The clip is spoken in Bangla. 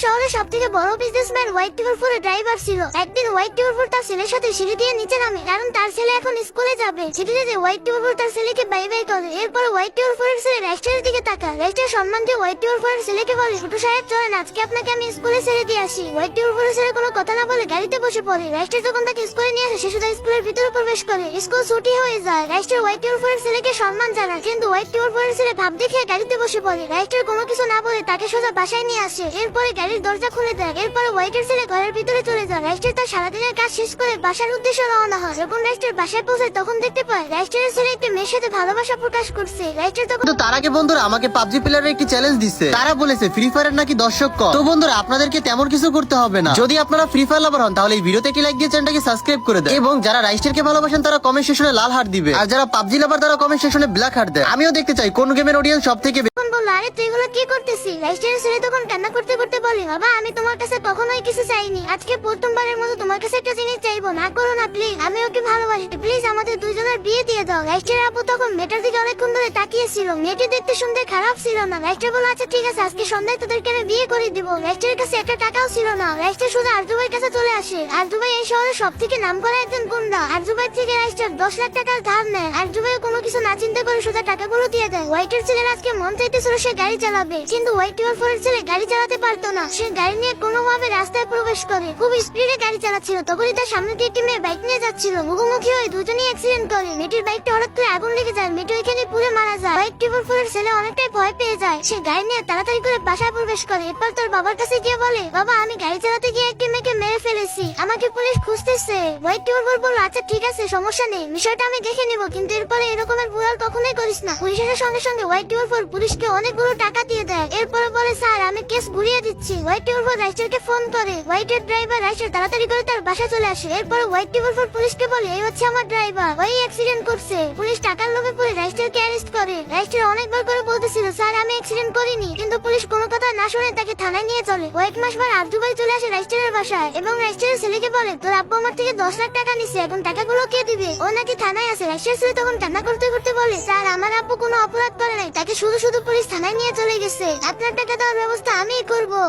শহরের সবথেকে বড় বিজনেসম্যান হোয়াইট টিভার ফোরের ড্রাইভার ছিল। একদিন হোয়াইট টিভার ফোর তার ছেলের সাথে সিঁড়ি দিয়ে নিচে নামে, কারণ তার ছেলে এখন স্কুলে যাবে। সিঁড়িতে যে হোয়াইট টিভার ফোর তার ছেলেকে বাই বাই করে। এরপর হোয়াইট টিভার ফোরের ছেলে রাইস্টারের দিকে তাকায়। রাইস্টার সম্মান দিয়ে হোয়াইট টিভার ফোরের ছেলেকে বলে, ছোট সাহেব চলেন, আজকে আপনাকে আমি স্কুলে ছেড়ে দিয়ে আসি। হোয়াইট টিভার ফোরের ছেলে কোনো কথা না বলে গাড়িতে বসে পড়ে। রাইস্টার যখন তাকে স্কুলে নিয়ে আসে, সে শুধু স্কুলের ভিতরে প্রবেশ করে। স্কুল ছুটি হয়ে যায়। রাইস্টার হোয়াইট টিভার ফোরের ছেলেকে সম্মান জানায়, কিন্তু হোয়াইট টিভার ফোরের ছেলে ভাব দেখে গাড়িতে বসে পড়ে। রাইস্টার কোনো কিছু না বলে তাকে সোজা বাসায় নিয়ে আসে। এরপরে গাড়ির দরজা খুলে দেয়। এরপরে হোয়াইটের ছেলে ঘরের ভিতরে চলে যায়। রাইস্টার তার সারাদিনের কাজ শেষ করে বাসার উদ্দেশ্যে রওনা হয়। যখন রাইস্টার বাসায় পৌঁছায়, তখন দেখতে পায় রাইস্টারের ছেলে একটি মেয়ের সাথে ভালোবাসা প্রকাশ করছে। রাইস্টার তখন তো তার আগে বন্ধুরা আমাকে পাবজি প্লেয়ারের একটি চ্যালেঞ্জ দিচ্ছে। তারা বলেছে ফ্রি ফায়ারের নাকি দর্শক কম। তো বন্ধুরা আপনাদেরকে তেমন কিছু করতে হবে না। যদি আপনারা ফ্রি ফায়ার লাভার হন, তাহলে এই ভিডিওতে একটি লাইক দিয়ে চ্যানেলটাকে সাবস্ক্রাইব করে দেন। এবং যারা রাইস্টারকে ভালোবাসেন তারা কমেন্ট সেকশনে লাল হার্ট দিবে, আর যারা পাবজি লাভার তারা কমেন্ট সেকশনে ব্ল্যাক হার্ট দেয়। আমিও দেখতে চাই কোন গেমের অডিয়েন্স সবথেকে বললো, আরে তুই এগুলো কি করতেছিস? রাইস্টারের ছেলে তখন কান্না করতে করতে বলে, বাবা আমি তোমার কাছে কখনোই কিছু চাইনি, আজকে প্রথমবারের মতো তোমার কাছে একটা জিনিস চাইবো, না করো না প্লিজ, আমি ওকে ভালোবাসি, প্লিজ আমাদের দুজনের বিয়ে দিয়ে দাও। রাইস্টারের আপু তখন মেয়েটার দিকে অনেকক্ষণ ধরে তাকিয়েছিল। মেয়েটি দেখতে শুনতে খারাপ ছিল না। রাইস্টার বলল, আচ্ছা ঠিক আছে, আজকে সন্ধ্যায় তোদেরকে আমি বিয়ে করে দিব। রাইস্টারের কাছে একটা টাকাও ছিল না। রাইস্টার শুধু আরজু ভাইয়ের কাছে চলে আসে। আরজু ভাই এই শহরের সব থেকে নাম করা একজন গুন্ডা। আরজু ভাই থেকে রাইস্টার 10 লাখ টাকার ধার নেয়। আরজু ভাই কোনো কিছু না চিন্তা করে সোজা টাকাগুলো দিয়ে দেয়। হোয়াইটের ছেলের আজকে মন চাইতেছিল সে গাড়ি চালাবে, কিন্তু হোয়াইট টিভার ফোরের ছেলে গাড়ি চালাতে পারতো না। সে গাড়ি নিয়ে কোনোভাবে রাস্তায় প্রবেশ করে। খুব স্পিডে গাড়ি চালাচ্ছিল। তখনই তার সামনে দিয়ে একটি মেয়ে বাইক নিয়ে যাচ্ছিল। মুখোমুখি হয়ে দুজনেই অ্যাক্সিডেন্ট করে। মেয়েটির বাইকটা হঠাৎ করে আগুন লেগে যায়। মেয়েটি ওইখানে পুড়ে মারা যায়। হোয়াইট টিভার ফোরের ছেলে অনেকটাই ভয় পেয়ে যায়। সে গাড়ি নিয়ে তাড়াতাড়ি করে বাসায় প্রবেশ করে। এরপর তার বাবার কাছে গিয়ে বলে, বাবা আমি গাড়ি চালাতে গিয়ে একটি মেয়েকে মেরে ফেলেছি, আমাকে পুলিশ খুঁজতেছে। হোয়াইট টিভার ফোর বলল, আচ্ছা ঠিক আছে, সমস্যা নেই, বিষয়টা আমি দেখে নিব, কিন্তু এরপরে এরকমের ভুল আর কখনোই করিস না। পুলিশ আসার সঙ্গে সঙ্গে হোয়াইট টিভার ফোর পুলিশকে অনেকগুলো টাকা দিয়ে দেয়। এরপরে বলে, স্যার আমি কেস ঘুরিয়ে দিচ্ছি। হোয়াইট টিভার ফোর রাইস্টারকে ফোন করে। হোয়াইটের ড্রাইভার রাইস্টার তাড়াতাড়ি করে তার বাসায় চলে আসে। এরপরে হোয়াইট টিভার ফোর পুলিশকে বলে, এই হচ্ছে আমার ড্রাইভার, ওই অ্যাক্সিডেন্ট করছে। পুলিশ টাকার লোভে পড়ে রাইস্টারকে অ্যারেস্ট করে। রাইস্টার অনেকবার করে বলতেছিল, স্যার আমি অ্যাক্সিডেন্ট করিনি, কিন্তু পুলিশ কোনো কথা না শুনে তাকে থানায় নিয়ে চলে। কয়েক মাস পর আরজু ভাই চলে আসে রাইস্টারের বাসায় এবং রাইস্টারের ছেলেকে বলে, তোর আব্বু আমার থেকে 10 লাখ টাকা নিছে, এখন টাকাগুলো কে দিবে? ও নাকি থানায় আছে। রাইস্টারের ছেলে তখন কান্না করতে করতে বলে, স্যার আমার আব্বু কোনো অপরাধ করে নাই, তাকে শুধু শুধু পুলিশ থানায় নিয়ে চলে গেছে, আপনার টাকা দেওয়ার ব্যবস্থা আমিই করবো।